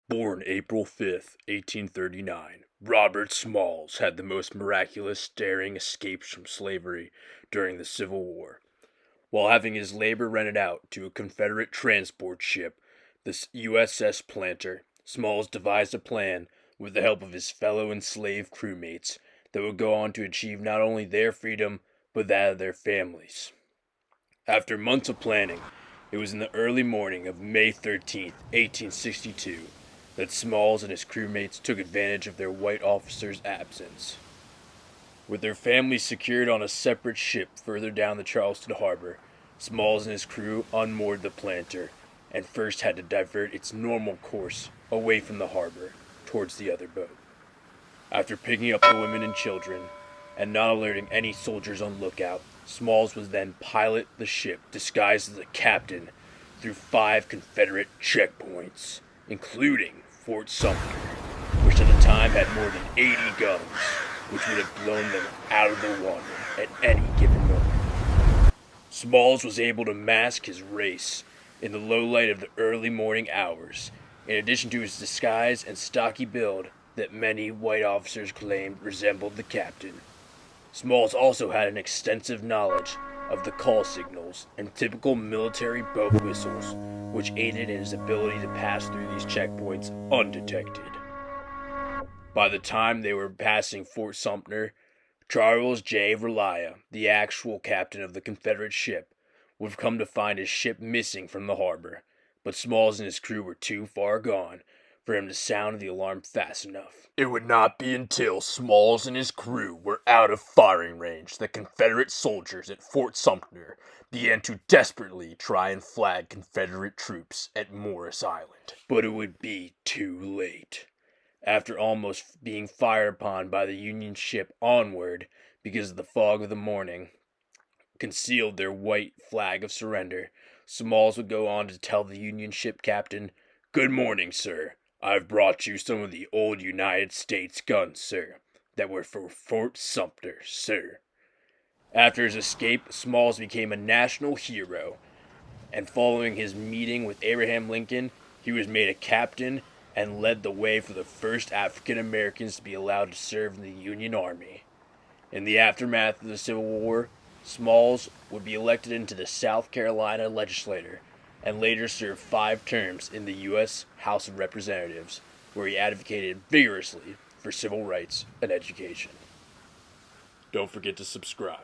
Born April 5th, 1839, Robert Smalls had the most miraculous daring escapes from slavery during the Civil War. While having his labor rented out to a Confederate transport ship, the USS Planter, Smalls devised a plan with the help of his fellow enslaved crewmates that would go on to achieve not only their freedom but that of their families. After months of planning, it was in the early morning of May 13th, 1862, that Smalls and his crewmates took advantage of their white officer's absence. With their families secured on a separate ship further down the Charleston harbor, Smalls and his crew unmoored the Planter and first had to divert its normal course away from the harbor towards the other boat. After picking up the women and children and not alerting any soldiers on lookout, Smalls would then pilot the ship disguised as a captain through 5 Confederate checkpoints, including Fort Sumter, which at the time had more than 80 guns, which would have blown them out of the water at any given moment. Smalls was able to mask his race in the low light of the early morning hours, in addition to his disguise and stocky build that many white officers claimed resembled the captain. Smalls also had an extensive knowledge of the call signals and typical military boat whistles, which aided in his ability to pass through these checkpoints undetected. By the time they were passing Fort Sumter, Charles J. Relia, the actual captain of the Confederate ship, would have come to find his ship missing from the harbor, but Smalls and his crew were too far gone for him to sound the alarm fast enough. It would not be until Smalls and his crew were out of firing range that Confederate soldiers at Fort Sumter began to desperately try and flag Confederate troops at Morris Island. But it would be too late. After almost being fired upon by the Union ship Onward because the fog of the morning concealed their white flag of surrender, Smalls would go on to tell the Union ship captain, "Good morning, sir. I've brought you some of the old United States guns, sir, that were for Fort Sumter, sir." After his escape, Smalls became a national hero, and following his meeting with Abraham Lincoln, he was made a captain and led the way for the first African Americans to be allowed to serve in the Union Army. In the aftermath of the Civil War, Smalls would be elected into the South Carolina legislature and later served 5 terms in the U.S. House of Representatives, where he advocated vigorously for civil rights and education. Don't forget to subscribe.